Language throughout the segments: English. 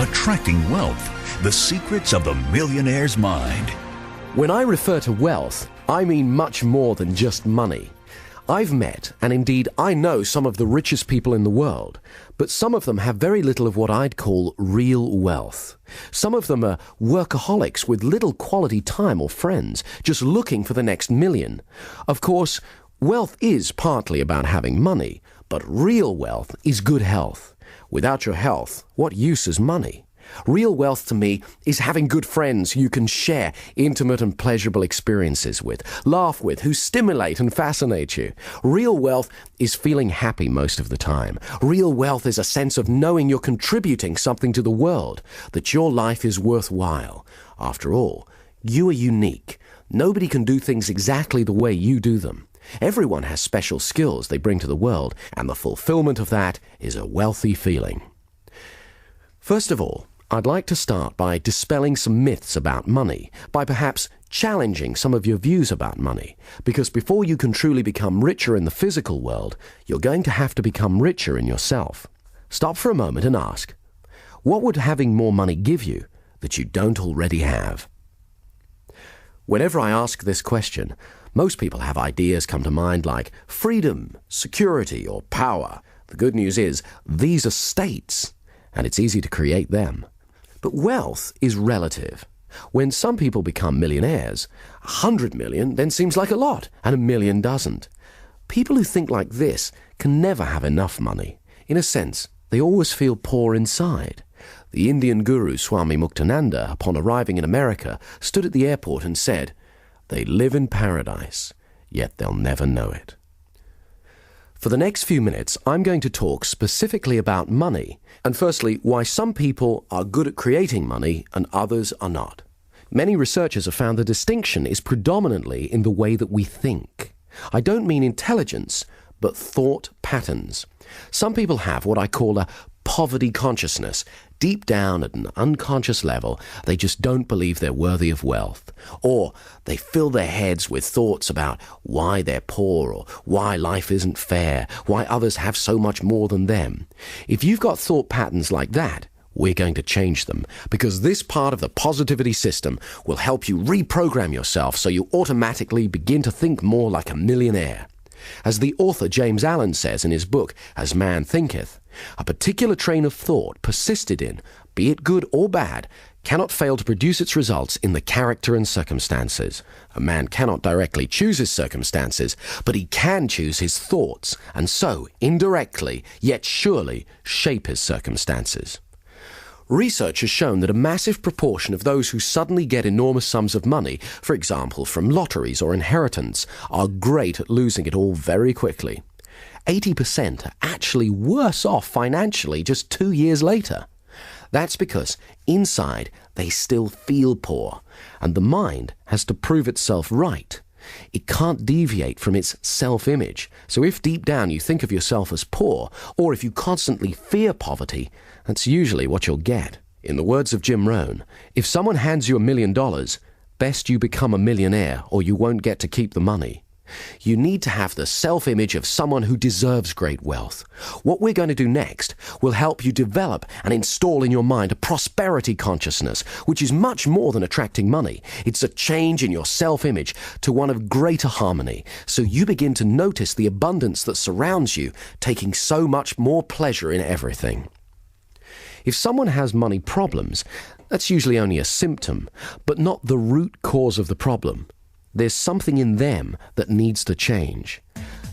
attracting wealth, the secrets of the millionaire's mind. When I refer to wealth, I mean much more than just money. I've met, and indeed I know, some of the richest people in the world, but some of them have very little of what I'd call real wealth. Some of them are workaholics with little quality time or friends, just looking for the next million. Of course, wealth is partly about having money, but real wealth is good health. Without your health, what use is money? Real wealth to me is having good friends who you can share intimate and pleasurable experiences with, laugh with, who stimulate and fascinate you. Real wealth is feeling happy most of the time. Real wealth is a sense of knowing you're contributing something to the world, that your life is worthwhile. After all, you are unique. Nobody can do things exactly the way you do them. Everyone has special skills they bring to the world, and the fulfillment of that is a wealthy feeling. First of all, I'd like to start by dispelling some myths about money, by perhaps challenging some of your views about money, because before you can truly become richer in the physical world, you're going to have to become richer in yourself. Stop for a moment and ask, what would having more money give you that you don't already have? Whenever I ask this question, most people have ideas come to mind like freedom, security, or power. The good news is, these are states, and it's easy to create them. But wealth is relative. When some people become millionaires, 100 million then seems like a lot, and 1 million doesn't. People who think like this can never have enough money. In a sense, they always feel poor inside. The Indian guru Swami Muktananda, upon arriving in America, stood at the airport and said, "They live in paradise, yet they'll never know it." For the next few minutes, I'm going to talk specifically about money, and firstly, why some people are good at creating money and others are not. Many researchers have found the distinction is predominantly in the way that we think. I don't mean intelligence, but thought patterns. Some people have what I call a poverty consciousness. Deep down at an unconscious level, they just don't believe they're worthy of wealth. Or they fill their heads with thoughts about why they're poor or why life isn't fair, why others have so much more than them. If you've got thought patterns like that, we're going to change them, because this part of the positivity system will help you reprogram yourself so you automatically begin to think more like a millionaire. As the author James Allen says in his book, As Man Thinketh, a particular train of thought persisted in, be it good or bad, cannot fail to produce its results in the character and circumstances. A man cannot directly choose his circumstances, but he can choose his thoughts, and so, indirectly, yet surely, shape his circumstances. Research has shown that a massive proportion of those who suddenly get enormous sums of money, for example from lotteries or inheritance, are great at losing it all very quickly. 80% are actually worse off financially just 2 years later. That's because inside they still feel poor, and the mind has to prove itself right. It can't deviate from its self-image. So if deep down you think of yourself as poor, or if you constantly fear poverty, that's usually what you'll get. In the words of Jim Rohn, if someone hands you $1 million, best you become a millionaire or you won't get to keep the money. You need to have the self-image of someone who deserves great wealth. What we're going to do next will help you develop and install in your mind a prosperity consciousness, which is much more than attracting money. It's a change in your self-image to one of greater harmony, so you begin to notice the abundance that surrounds you, taking so much more pleasure in everything. If someone has money problems, that's usually only a symptom, but not the root cause of the problem. There's something in them that needs to change.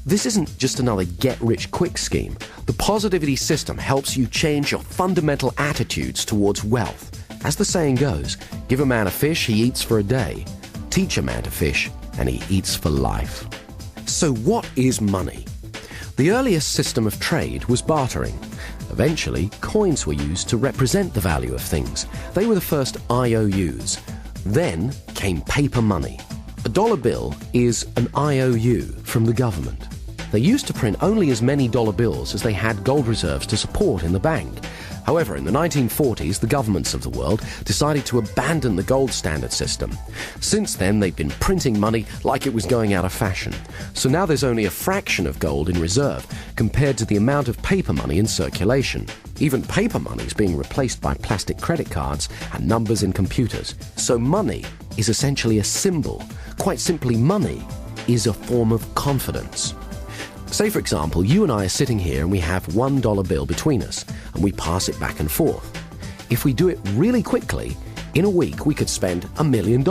This isn't just another get-rich-quick scheme. The positivity system helps you change your fundamental attitudes towards wealth. As the saying goes, give a man a fish, he eats for a day. Teach a man to fish, and he eats for life. So what is money? The earliest system of trade was bartering. Eventually, coins were used to represent the value of things. They were the first IOUs. Then came paper money. A dollar bill is an IOU from the government. They used to print only as many dollar bills as they had gold reserves to support in the bank. However, in the 1940s, the governments of the world decided to abandon the gold standard system. Since then, they've been printing money like it was going out of fashion. So now there's only a fraction of gold in reserve compared to the amount of paper money in circulation. Even paper money is being replaced by plastic credit cards and numbers in computers. So money is essentially a symbol. Quite simply, money is a form of confidence. Say, for example, you and I are sitting here and we have $1 bill between us, and we pass it back and forth. If we do it really quickly, in a week we could spend $1 million.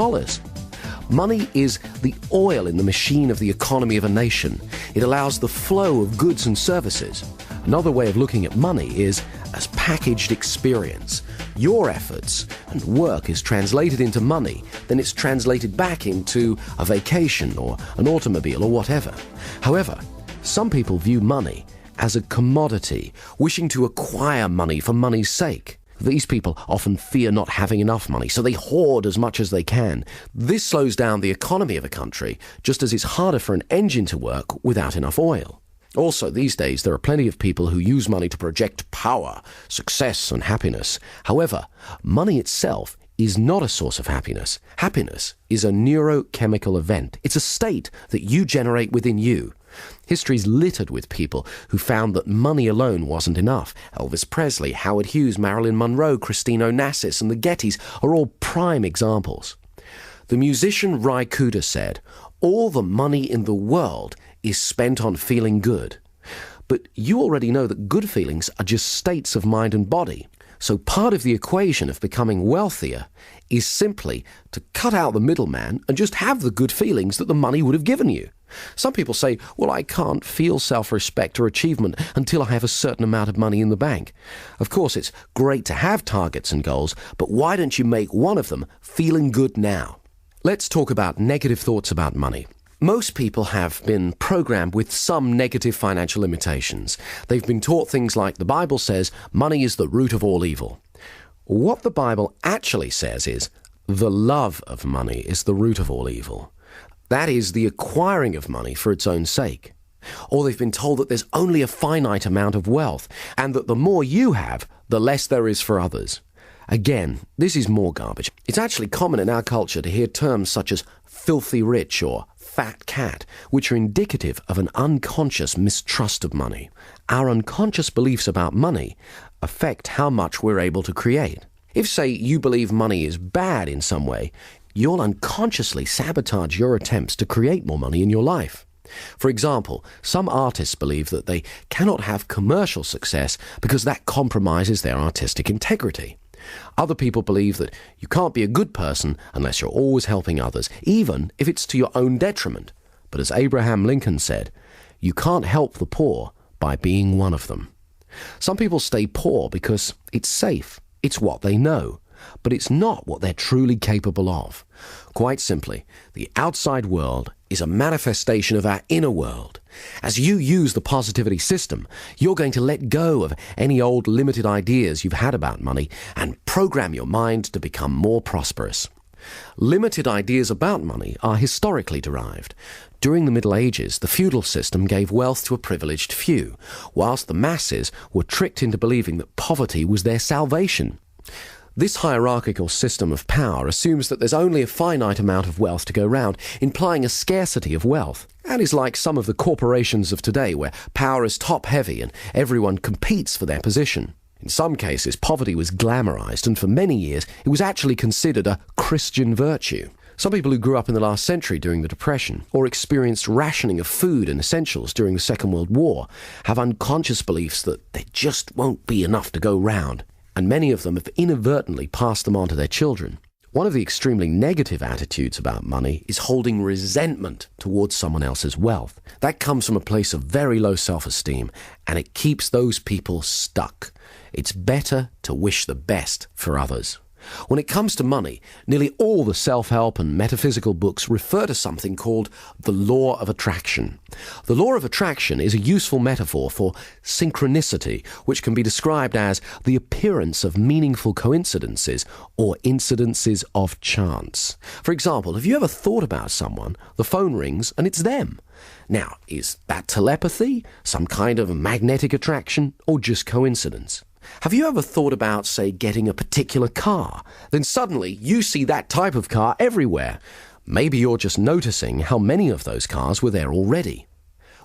Money is the oil in the machine of the economy of a nation. It allows the flow of goods and services. Another way of looking at money is as packaged experience. Your efforts and work is translated into money, then it's translated back into a vacation or an automobile or whatever. However, some people view money as a commodity, wishing to acquire money for money's sake. These people often fear not having enough money, so they hoard as much as they can. This slows down the economy of a country, just as it's harder for an engine to work without enough oil. Also, these days, there are plenty of people who use money to project power, success, and happiness. However, money itself is not a source of happiness. Happiness is a neurochemical event. It's a state that you generate within you. History's littered with people who found that money alone wasn't enough. Elvis Presley, Howard Hughes, Marilyn Monroe, Christine Onassis, and the Gettys are all prime examples. The musician Ry Cooder said, "All the money in the world is spent on feeling good." But you already know that good feelings are just states of mind and body. So part of the equation of becoming wealthier is simply to cut out the middleman and just have the good feelings that the money would have given you. Some people say, well, I can't feel self-respect or achievement until I have a certain amount of money in the bank. Of course, it's great to have targets and goals, but why don't you make one of them feeling good now? Let's talk about negative thoughts about money. Most people have been programmed with some negative financial limitations. They've been taught things like the Bible says money is the root of all evil. What the Bible actually says is the love of money is the root of all evil. That is the acquiring of money for its own sake. Or they've been told that there's only a finite amount of wealth and that the more you have, the less there is for others. Again, this is more garbage. It's actually common in our culture to hear terms such as filthy rich or fat cat, which are indicative of an unconscious mistrust of money. Our unconscious beliefs about money affect how much we're able to create. If, say, you believe money is bad in some way, you'll unconsciously sabotage your attempts to create more money in your life. For example, some artists believe that they cannot have commercial success because that compromises their artistic integrity. Other people believe that you can't be a good person unless you're always helping others, even if it's to your own detriment. But as Abraham Lincoln said, you can't help the poor by being one of them. Some people stay poor because it's safe, it's what they know, but it's not what they're truly capable of. Quite simply, the outside world is a manifestation of our inner world. As you use the positivity system, you're going to let go of any old limited ideas you've had about money and program your mind to become more prosperous. Limited ideas about money are historically derived. During the Middle Ages, the feudal system gave wealth to a privileged few, whilst the masses were tricked into believing that poverty was their salvation. This hierarchical system of power assumes that there's only a finite amount of wealth to go round, implying a scarcity of wealth, and is like some of the corporations of today where power is top-heavy and everyone competes for their position. In some cases, poverty was glamorized, and for many years it was actually considered a Christian virtue. Some people who grew up in the last century during the Depression or experienced rationing of food and essentials during the Second World War have unconscious beliefs that there just won't be enough to go round, and many of them have inadvertently passed them on to their children. One of the extremely negative attitudes about money is holding resentment towards someone else's wealth. That comes from a place of very low self-esteem, and it keeps those people stuck. It's better to wish the best for others. When it comes to money, nearly all the self-help and metaphysical books refer to something called the law of attraction. The law of attraction is a useful metaphor for synchronicity, which can be described as the appearance of meaningful coincidences or incidences of chance. For example, have you ever thought about someone, the phone rings, and it's them? Now, is that telepathy, some kind of magnetic attraction, or just coincidence? Have you ever thought about, say, getting a particular car? Then suddenly you see that type of car everywhere. Maybe you're just noticing how many of those cars were there already.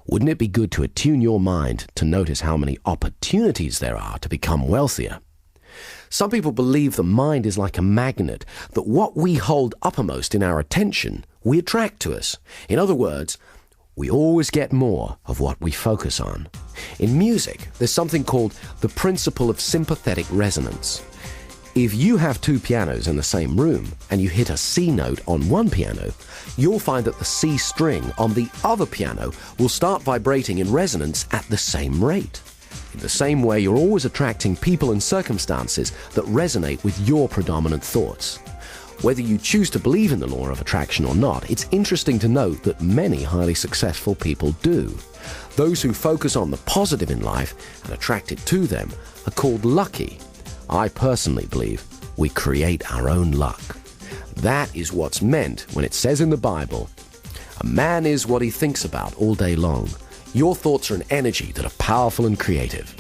Wouldn't it be good to attune your mind to notice how many opportunities there are to become wealthier? Some people believe the mind is like a magnet, that what we hold uppermost in our attention, we attract to us. In other words, we always get more of what we focus on. In music, there's something called the principle of sympathetic resonance. If you have two pianos in the same room and you hit a C note on one piano, you'll find that the C string on the other piano will start vibrating in resonance at the same rate. In the same way, you're always attracting people and circumstances that resonate with your predominant thoughts. Whether you choose to believe in the law of attraction or not, it's interesting to note that many highly successful people do. Those who focus on the positive in life and attract it to them are called lucky. I personally believe we create our own luck. That is what's meant when it says in the Bible, "A man is what he thinks about all day long." Your thoughts are an energy that are powerful and creative.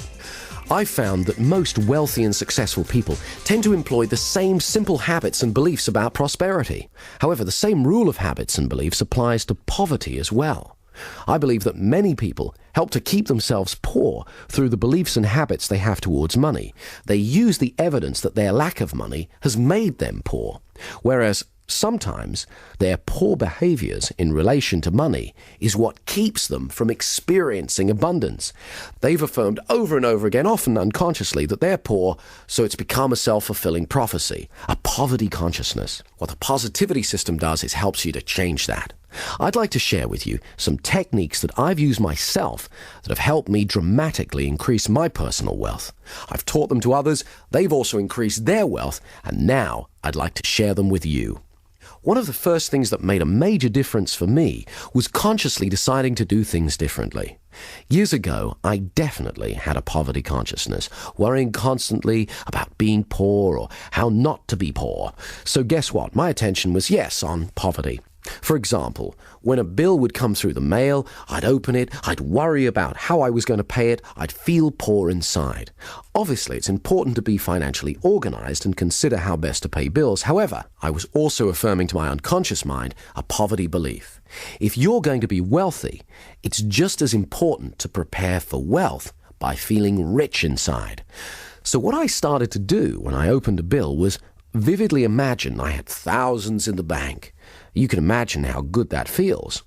I've found that most wealthy and successful people tend to employ the same simple habits and beliefs about prosperity. However, the same rule of habits and beliefs applies to poverty as well. I believe that many people help to keep themselves poor through the beliefs and habits they have towards money. They use the evidence that their lack of money has made them poor, whereas sometimes their poor behaviors in relation to money is what keeps them from experiencing abundance. They've affirmed over and over again, often unconsciously, that they're poor, so it's become a self-fulfilling prophecy, a poverty consciousness. What the positivity system does is helps you to change that. I'd like to share with you some techniques that I've used myself that have helped me dramatically increase my personal wealth. I've taught them to others, they've also increased their wealth, and now I'd like to share them with you. One of the first things that made a major difference for me was consciously deciding to do things differently. Years ago, I definitely had a poverty consciousness, worrying constantly about being poor or how not to be poor. So guess what? My attention was, yes, on poverty. For example, when a bill would come through the mail, I'd open it, I'd worry about how I was going to pay it, I'd feel poor inside. Obviously, it's important to be financially organized and consider how best to pay bills. However, I was also affirming to my unconscious mind a poverty belief. If you're going to be wealthy, it's just as important to prepare for wealth by feeling rich inside. So what I started to do when I opened a bill was vividly imagine I had thousands in the bank. You can imagine how good that feels.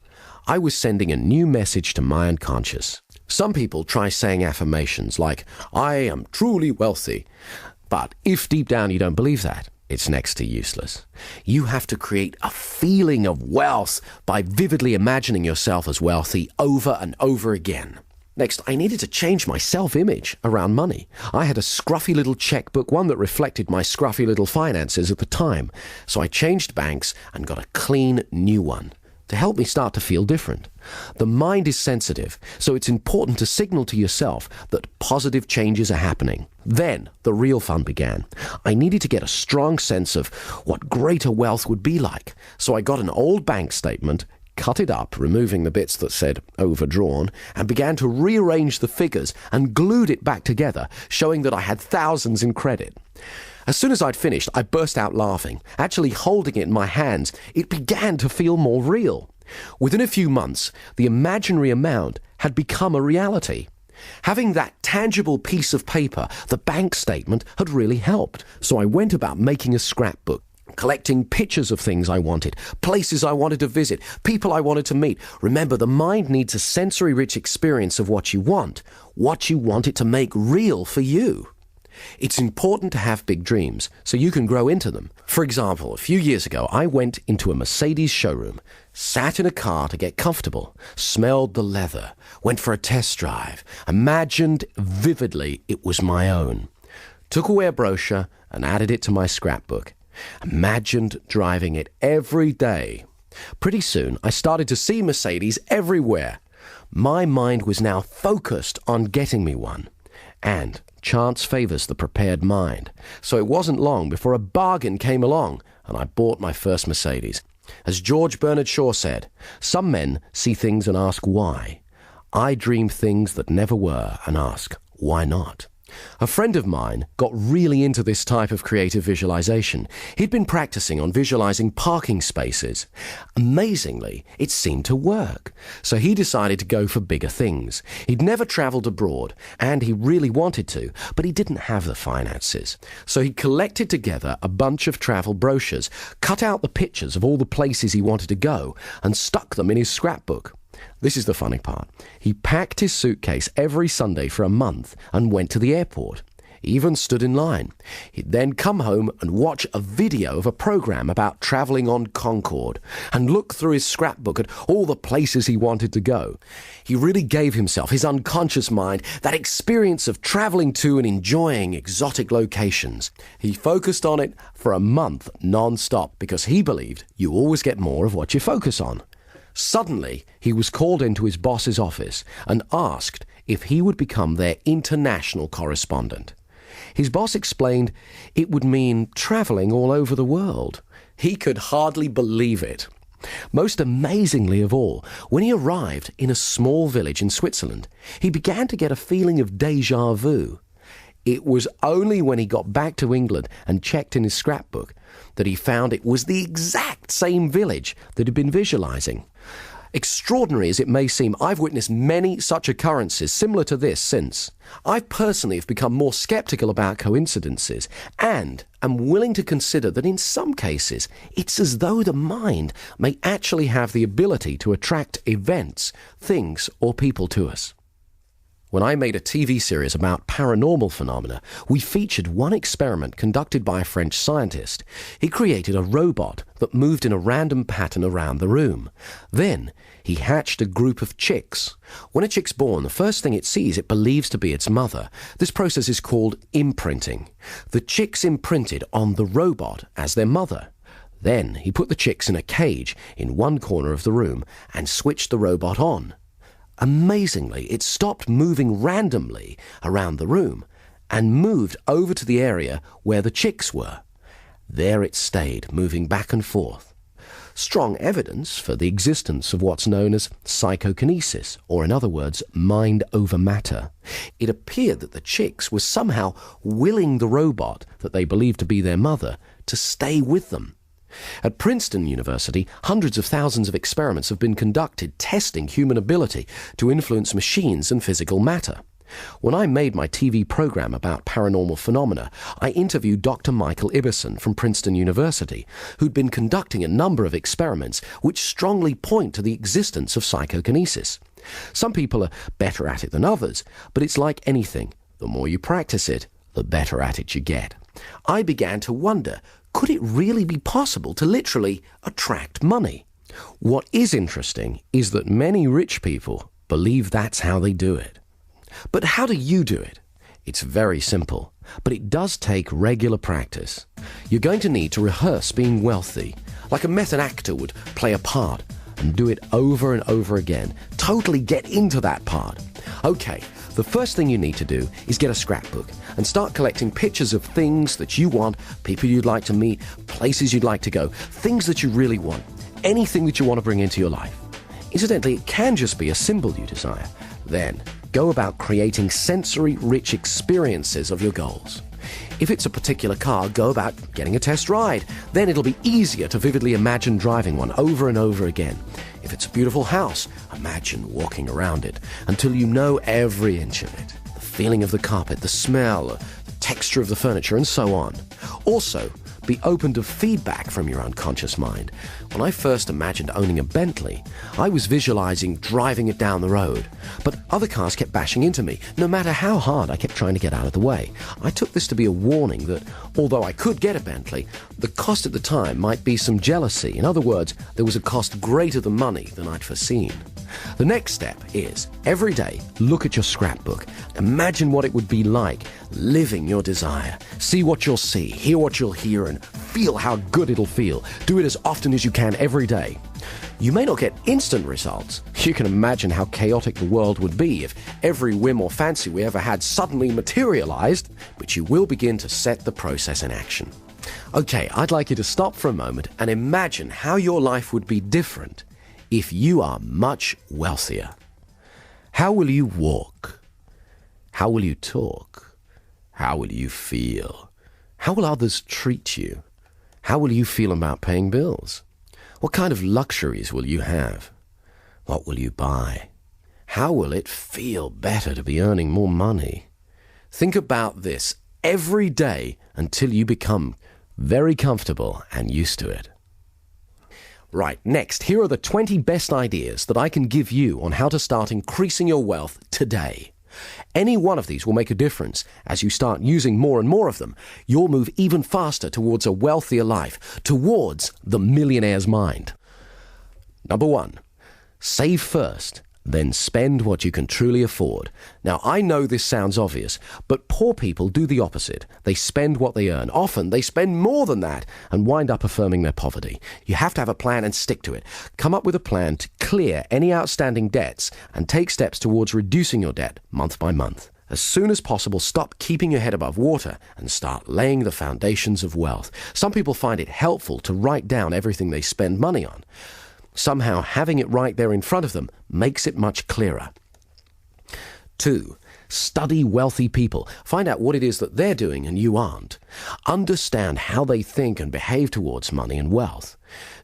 I was sending a new message to my unconscious. Some people try saying affirmations like, "I am truly wealthy." But if deep down you don't believe that, it's next to useless. You have to create a feeling of wealth by vividly imagining yourself as wealthy over and over again. Next, I needed to change my self-image around money. I had a scruffy little checkbook, one that reflected my scruffy little finances at the time. So I changed banks and got a clean new one to help me start to feel different. The mind is sensitive, so it's important to signal to yourself that positive changes are happening. Then the real fun began. I needed to get a strong sense of what greater wealth would be like. So I got an old bank statement, cut it up, removing the bits that said overdrawn, and began to rearrange the figures and glued it back together, showing that I had thousands in credit. As soon as I'd finished, I burst out laughing. Actually holding it in my hands, it began to feel more real. Within a few months, the imaginary amount had become a reality. Having that tangible piece of paper, the bank statement, had really helped. So I went about making a scrapbook, collecting pictures of things I wanted, places I wanted to visit, people I wanted to meet. Remember, the mind needs a sensory-rich experience of what you want it to make real for you. It's important to have big dreams so you can grow into them. For example, a few years ago, I went into a Mercedes showroom, sat in a car to get comfortable, smelled the leather, went for a test drive, imagined vividly it was my own, took away a brochure and added it to my scrapbook. Imagined driving it every day. Pretty soon, I started to see Mercedes everywhere. My mind was now focused on getting me one. And chance favors the prepared mind. So it wasn't long before a bargain came along, and I bought my first Mercedes. As George Bernard Shaw said, "Some men see things and ask why. I dream things that never were and ask, why not?" A friend of mine got really into this type of creative visualization. He'd been practicing on visualizing parking spaces. Amazingly, it seemed to work. So he decided to go for bigger things. He'd never traveled abroad, and he really wanted to, but he didn't have the finances. So he collected together a bunch of travel brochures, cut out the pictures of all the places he wanted to go, and stuck them in his scrapbook. This is the funny part. He packed his suitcase every Sunday for a month and went to the airport. He even stood in line. He'd then come home and watch a video of a program about travelling on Concorde and look through his scrapbook at all the places he wanted to go. He really gave himself, his unconscious mind, that experience of travelling to and enjoying exotic locations. He focused on it for a month non-stop because he believed you always get more of what you focus on. Suddenly, he was called into his boss's office and asked if he would become their international correspondent. His boss explained it would mean travelling all over the world. He could hardly believe it. Most amazingly of all, when he arrived in a small village in Switzerland, he began to get a feeling of déjà vu. It was only when he got back to England and checked in his scrapbook that he found it was the exact same village that he'd been visualizing. Extraordinary as it may seem, I've witnessed many such occurrences similar to this since. I personally have become more skeptical about coincidences and am willing to consider that in some cases it's as though the mind may actually have the ability to attract events, things, or people to us. When I made a TV series about paranormal phenomena, we featured one experiment conducted by a French scientist. He created a robot that moved in a random pattern around the room. Then, he hatched a group of chicks. When a chick's born, the first thing it sees it believes to be its mother. This process is called imprinting. The chicks imprinted on the robot as their mother. Then, he put the chicks in a cage in one corner of the room and switched the robot on. Amazingly, it stopped moving randomly around the room and moved over to the area where the chicks were. There it stayed, moving back and forth. Strong evidence for the existence of what's known as psychokinesis, or in other words, mind over matter. It appeared that the chicks were somehow willing the robot that they believed to be their mother to stay with them. At Princeton University, hundreds of thousands of experiments have been conducted testing human ability to influence machines and physical matter. When I made my TV program about paranormal phenomena, I interviewed Dr. Michael Ibbison from Princeton University, who'd been conducting a number of experiments which strongly point to the existence of psychokinesis. Some people are better at it than others, but it's like anything. The more you practice it, the better at it you get. I began to wonder, could it really be possible to literally attract money? What is interesting is that many rich people believe that's how they do it. But how do you do it? It's very simple, but it does take regular practice. You're going to need to rehearse being wealthy, like a method actor would play a part, and do it over and over again. Totally get into that part. Okay, the first thing you need to do is get a scrapbook and start collecting pictures of things that you want, people you'd like to meet, places you'd like to go, things that you really want, anything that you want to bring into your life. Incidentally, it can just be a symbol you desire. Then, go about creating sensory-rich experiences of your goals. If it's a particular car, go about getting a test ride. Then it'll be easier to vividly imagine driving one over and over again. If it's a beautiful house, imagine walking around it until you know every inch of it. The feeling of the carpet, the smell, the texture of the furniture, and so on. Also, be open to feedback from your unconscious mind. When I first imagined owning a Bentley, I was visualizing driving it down the road. But other cars kept bashing into me, no matter how hard I kept trying to get out of the way. I took this to be a warning that, although I could get a Bentley, the cost at the time might be some jealousy. In other words, there was a cost greater than money than I'd foreseen. The next step is, every day, look at your scrapbook. Imagine what it would be like living your desire. See what you'll see, hear what you'll hear, and feel how good it'll feel. Do it as often as you can every day. You may not get instant results. You can imagine how chaotic the world would be if every whim or fancy we ever had suddenly materialized, but you will begin to set the process in action. Okay, I'd like you to stop for a moment and imagine how your life would be different if you are much wealthier. How will you walk? How will you talk? How will you feel? How will others treat you? How will you feel about paying bills? What kind of luxuries will you have? What will you buy? How will it feel better to be earning more money? Think about this every day until you become very comfortable and used to it. Right, next, here are the 20 best ideas that I can give you on how to start increasing your wealth today. Any one of these will make a difference. As you start using more and more of them, you'll move even faster towards a wealthier life, towards the millionaire's mind. Number 1, save first, then spend what you can truly afford. Now, I know this sounds obvious, but poor people do the opposite. They spend what they earn. Often, they spend more than that and wind up affirming their poverty. You have to have a plan and stick to it. Come up with a plan to clear any outstanding debts and take steps towards reducing your debt month by month. As soon as possible, stop keeping your head above water and start laying the foundations of wealth. Some people find it helpful to write down everything they spend money on. Somehow, having it right there in front of them makes it much clearer. 2, study wealthy people. Find out what it is that they're doing and you aren't. Understand how they think and behave towards money and wealth.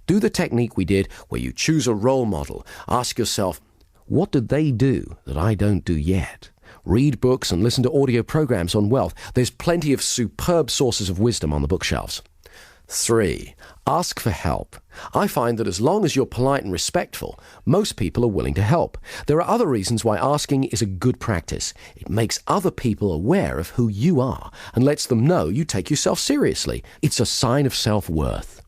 Do the technique we did where you choose a role model. Ask yourself, what did they do that I don't do yet? Read books and listen to audio programs on wealth. There's plenty of superb sources of wisdom on the bookshelves. 3, ask for help. I find that as long as you're polite and respectful, most people are willing to help. There are other reasons why asking is a good practice. It makes other people aware of who you are and lets them know you take yourself seriously. It's a sign of self-worth.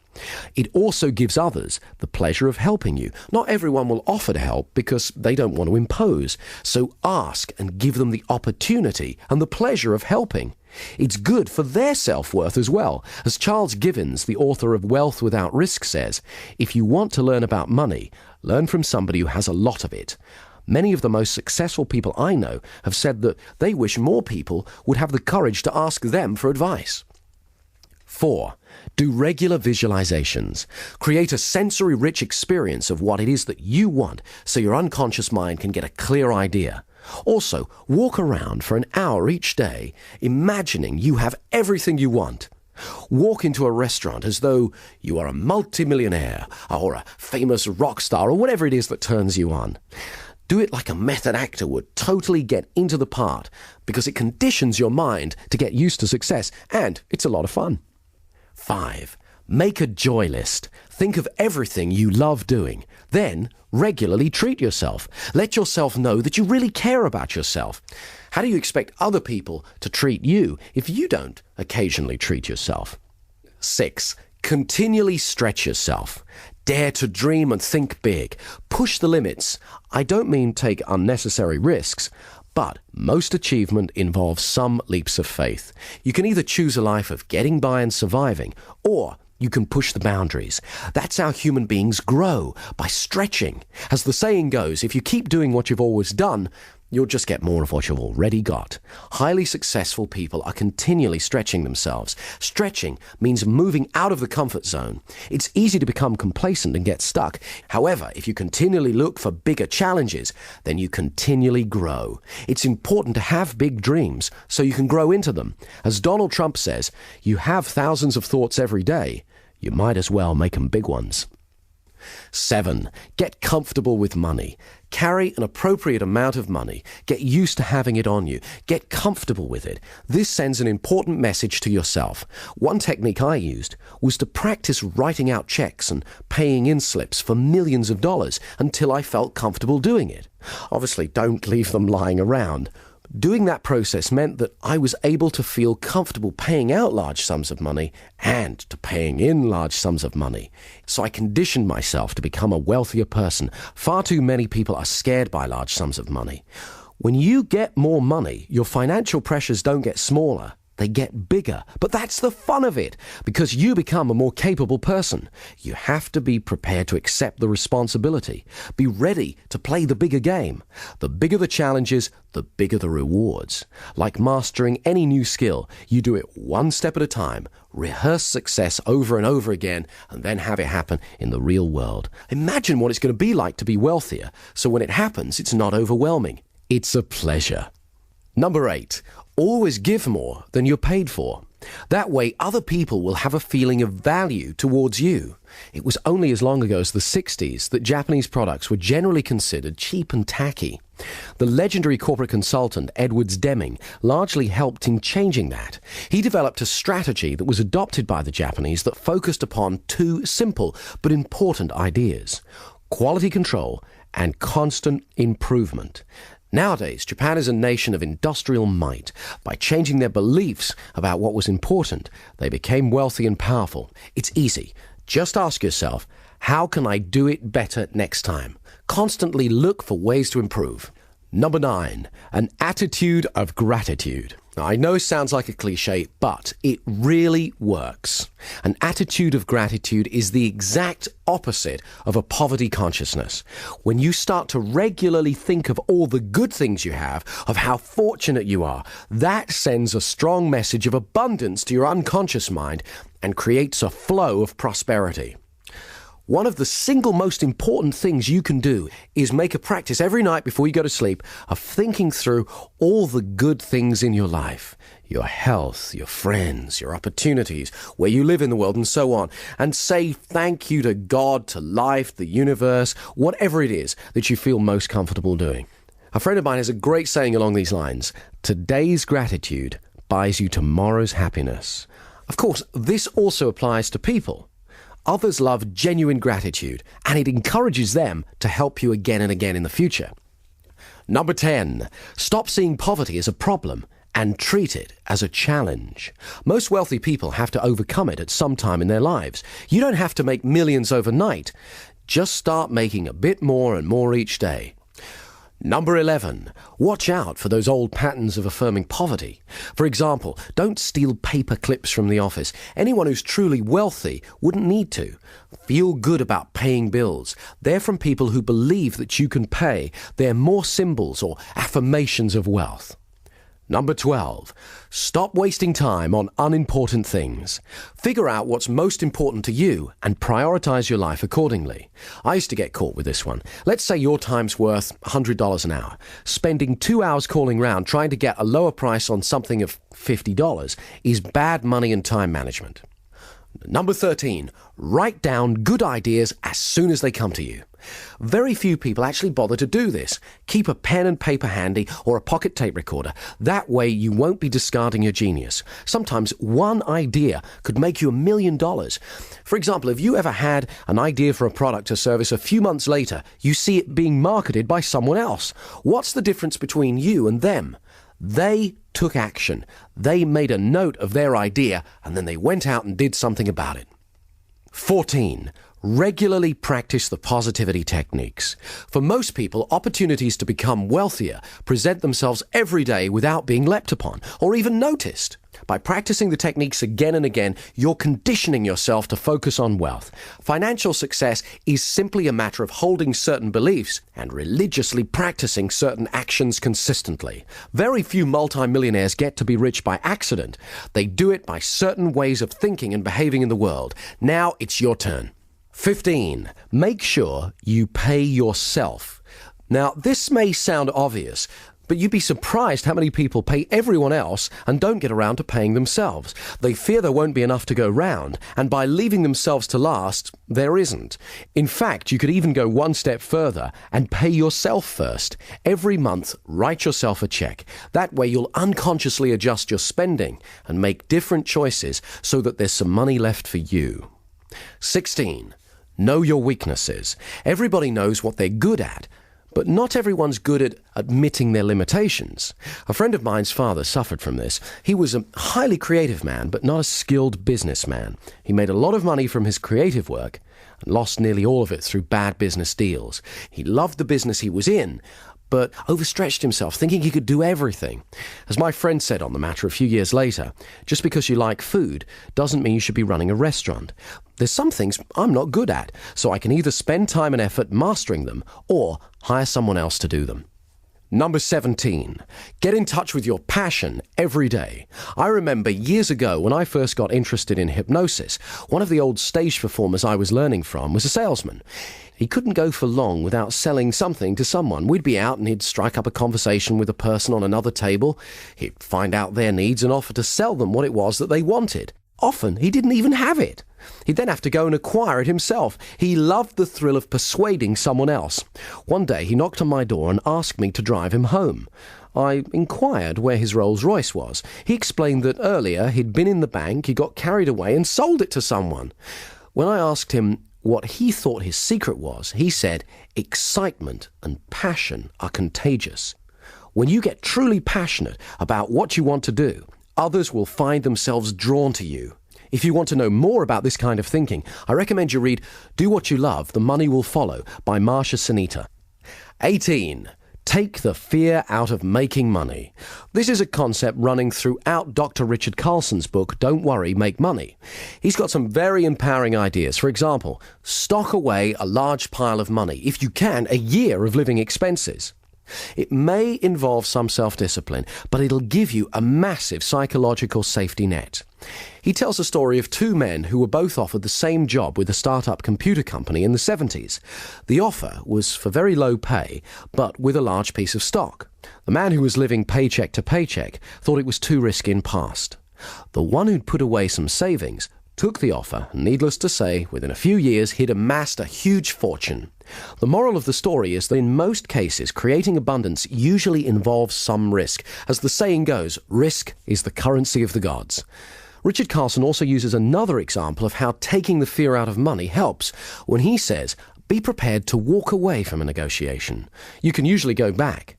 It also gives others the pleasure of helping you. Not everyone will offer to help because they don't want to impose. So ask and give them the opportunity and the pleasure of helping. It's good for their self-worth as well. As Charles Givens, the author of Wealth Without Risk, says, if you want to learn about money, learn from somebody who has a lot of it. Many of the most successful people I know have said that they wish more people would have the courage to ask them for advice. 4, do regular visualizations. Create a sensory-rich experience of what it is that you want so your unconscious mind can get a clear idea. Also, walk around for an hour each day, imagining you have everything you want. Walk into a restaurant as though you are a multimillionaire or a famous rock star or whatever it is that turns you on. Do it like a method actor would, totally get into the part, because it conditions your mind to get used to success, and it's a lot of fun. 5, make a joy list. Think of everything you love doing. Then, regularly treat yourself. Let yourself know that you really care about yourself. How do you expect other people to treat you if you don't occasionally treat yourself? 6, continually stretch yourself. Dare to dream and think big. Push the limits. I don't mean take unnecessary risks, but most achievement involves some leaps of faith. You can either choose a life of getting by and surviving, or you can push the boundaries. That's how human beings grow, by stretching. As the saying goes, if you keep doing what you've always done, you'll just get more of what you've already got. Highly successful people are continually stretching themselves. Stretching means moving out of the comfort zone. It's easy to become complacent and get stuck. However, if you continually look for bigger challenges, then you continually grow. It's important to have big dreams so you can grow into them. As Donald Trump says, you have thousands of thoughts every day. You might as well make them big ones. 7, get comfortable with money. Carry an appropriate amount of money. Get used to having it on you. Get comfortable with it. This sends an important message to yourself. One technique I used was to practice writing out checks and paying in slips for millions of dollars until I felt comfortable doing it. Obviously, don't leave them lying around. Doing that process meant that I was able to feel comfortable paying out large sums of money and to paying in large sums of money. So I conditioned myself to become a wealthier person. Far too many people are scared by large sums of money. When you get more money, your financial pressures don't get smaller. They get bigger. But that's the fun of it, because you become a more capable person. You have to be prepared to accept the responsibility. Be ready to play the bigger game. The bigger the challenges, the bigger the rewards. Like mastering any new skill, you do it one step at a time. Rehearse success over and over again, and then have it happen in the real world. Imagine what it's going to be like to be wealthier, so when it happens, it's not overwhelming. It's a pleasure. Number 8, Always give more than you're paid for. That way, other people will have a feeling of value towards you. It was only as long ago as the 60s that Japanese products were generally considered cheap and tacky. The legendary corporate consultant Edwards Deming largely helped in changing that. He developed a strategy that was adopted by the Japanese that focused upon two simple but important ideas: quality control and constant improvement. Nowadays, Japan is a nation of industrial might. By changing their beliefs about what was important, they became wealthy and powerful. It's easy. Just ask yourself, how can I do it better next time? Constantly look for ways to improve. Number 9, an attitude of gratitude. Now, I know it sounds like a cliche, but it really works. An attitude of gratitude is the exact opposite of a poverty consciousness. When you start to regularly think of all the good things you have, of how fortunate you are, that sends a strong message of abundance to your unconscious mind and creates a flow of prosperity. One of the single most important things you can do is make a practice every night before you go to sleep of thinking through all the good things in your life, your health, your friends, your opportunities, where you live in the world, and so on, and say thank you to God, to life, the universe, whatever it is that you feel most comfortable doing. A friend of mine has a great saying along these lines: today's gratitude buys you tomorrow's happiness. Of course, this also applies to people. Others love genuine gratitude, and it encourages them to help you again and again in the future. Number 10, stop seeing poverty as a problem and treat it as a challenge. Most wealthy people have to overcome it at some time in their lives. You don't have to make millions overnight. Just start making a bit more and more each day. Number 11, watch out for those old patterns of affirming poverty. For example, don't steal paper clips from the office. Anyone who's truly wealthy wouldn't need to. Feel good about paying bills. They're from people who believe that you can pay. They're more symbols or affirmations of wealth. Number 12, stop wasting time on unimportant things. Figure out what's most important to you and prioritize your life accordingly. I used to get caught with this one. Let's say your time's worth $100 an hour. Spending 2 hours calling round trying to get a lower price on something of $50 is bad money and time management. Number 13, write down good ideas as soon as they come to you. Very few people actually bother to do this. Keep a pen and paper handy or a pocket tape recorder. That way you won't be discarding your genius. Sometimes one idea could make you $1 million. For example, if you ever had an idea for a product or service, a few months later, you see it being marketed by someone else. What's the difference between you and them? They took action. They made a note of their idea and then they went out and did something about it. 14. Regularly practice the positivity techniques. For most people, opportunities to become wealthier present themselves every day without being leapt upon or even noticed. By practicing the techniques again and again, you're conditioning yourself to focus on wealth. Financial success is simply a matter of holding certain beliefs and religiously practicing certain actions consistently. Very few multimillionaires get to be rich by accident. They do it by certain ways of thinking and behaving in the world. Now it's your turn. 15. Make sure you pay yourself. Now, this may sound obvious, but you'd be surprised how many people pay everyone else and don't get around to paying themselves. They fear there won't be enough to go round, and by leaving themselves to last, there isn't. In fact, you could even go one step further and pay yourself first. Every month, write yourself a check. That way you'll unconsciously adjust your spending and make different choices so that there's some money left for you. 16. Know your weaknesses. Everybody knows what they're good at, but not everyone's good at admitting their limitations. A friend of mine's father suffered from this. He was a highly creative man, but not a skilled businessman. He made a lot of money from his creative work and lost nearly all of it through bad business deals. He loved the business he was in, but overstretched himself, thinking he could do everything. As my friend said on the matter a few years later, just because you like food doesn't mean you should be running a restaurant. There's some things I'm not good at, so I can either spend time and effort mastering them or hire someone else to do them. Number 17. Get in touch with your passion every day. I remember years ago when I first got interested in hypnosis, one of the old stage performers I was learning from was a salesman. He couldn't go for long without selling something to someone. We'd be out and he'd strike up a conversation with a person on another table. He'd find out their needs and offer to sell them what it was that they wanted. Often, he didn't even have it. He'd then have to go and acquire it himself. He loved the thrill of persuading someone else. One day, he knocked on my door and asked me to drive him home. I inquired where his Rolls-Royce was. He explained that earlier he'd been in the bank, he got carried away and sold it to someone. When I asked him what he thought his secret was, he said, excitement and passion are contagious. When you get truly passionate about what you want to do, others will find themselves drawn to you. If you want to know more about this kind of thinking, I recommend you read Do What You Love, The Money Will Follow by Marsha Sunita. 18. Take the fear out of making money. This is a concept running throughout Dr. Richard Carlson's book, Don't Worry, Make Money. He's got some very empowering ideas. For example, stock away a large pile of money, if you can, a year of living expenses. It may involve some self-discipline, but it'll give you a massive psychological safety net. He tells a story of two men who were both offered the same job with a startup computer company in the 70s. The offer was for very low pay, but with a large piece of stock. The man who was living paycheck to paycheck thought it was too risky and passed. The one who'd put away some savings took the offer, and needless to say, within a few years he'd amassed a huge fortune. The moral of the story is that in most cases, creating abundance usually involves some risk. As the saying goes, risk is the currency of the gods. Richard Carlson also uses another example of how taking the fear out of money helps when he says, be prepared to walk away from a negotiation. You can usually go back.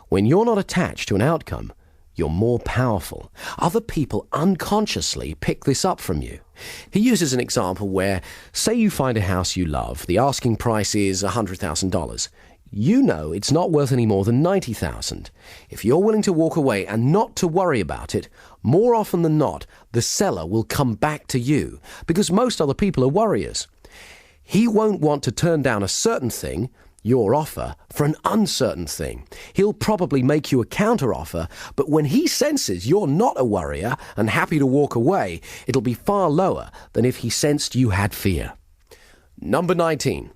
When you're not attached to an outcome, you're more powerful. Other people unconsciously pick this up from you. He uses an example where, say you find a house you love, the asking price is $100,000. You know it's not worth any more than $90,000. If you're willing to walk away and not to worry about it, more often than not, the seller will come back to you, because most other people are worriers. He won't want to turn down a certain thing, your offer, for an uncertain thing. He'll probably make you a counter-offer, but when he senses you're not a worrier and happy to walk away, it'll be far lower than if he sensed you had fear. Number 19.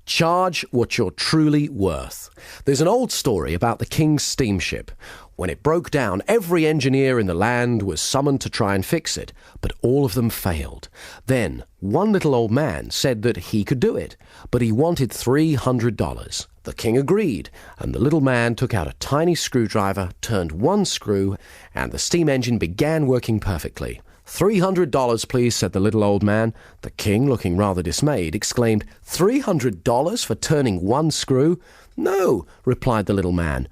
Charge what you're truly worth. There's an old story about the king's steamship. When it broke down, every engineer in the land was summoned to try and fix it, but all of them failed. Then, one little old man said that he could do it, but he wanted $300. The king agreed, and the little man took out a tiny screwdriver, turned one screw, and the steam engine began working perfectly. $300, please, said the little old man. The king, looking rather dismayed, exclaimed, $300 for turning one screw? No, replied the little man.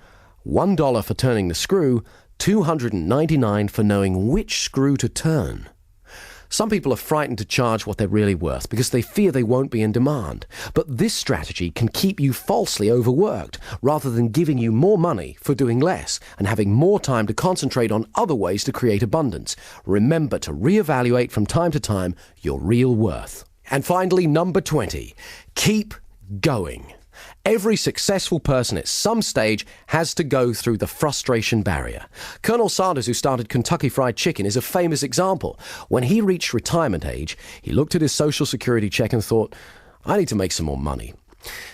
$1 for turning the screw, $299 for knowing which screw to turn. Some people are frightened to charge what they're really worth because they fear they won't be in demand. But this strategy can keep you falsely overworked rather than giving you more money for doing less and having more time to concentrate on other ways to create abundance. Remember to reevaluate from time to time your real worth. And finally, number 20, keep going. Every successful person at some stage has to go through the frustration barrier. Colonel Sanders, who started Kentucky Fried Chicken, is a famous example. When he reached retirement age, he looked at his Social Security check and thought, I need to make some more money.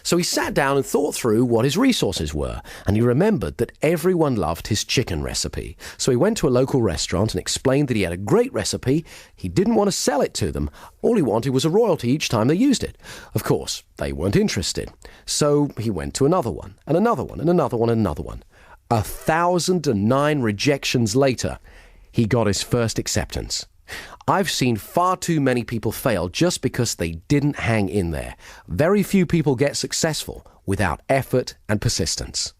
So he sat down and thought through what his resources were, and he remembered that everyone loved his chicken recipe. So he went to a local restaurant and explained that he had a great recipe. He didn't want to sell it to them. All he wanted was a royalty each time they used it. Of course, they weren't interested. So he went to another one, and another one, and another one, and another one. 1,009 rejections later, he got his first acceptance. I've seen far too many people fail just because they didn't hang in there. Very few people get successful without effort and persistence.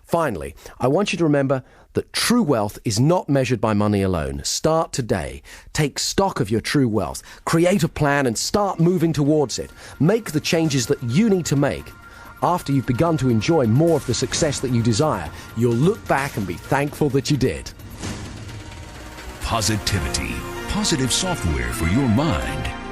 Finally, I want you to remember that true wealth is not measured by money alone. Start today. Take stock of your true wealth. Create a plan and start moving towards it. Make the changes that you need to make. After you've begun to enjoy more of the success that you desire, you'll look back and be thankful that you did. Positivity. Positive software for your mind.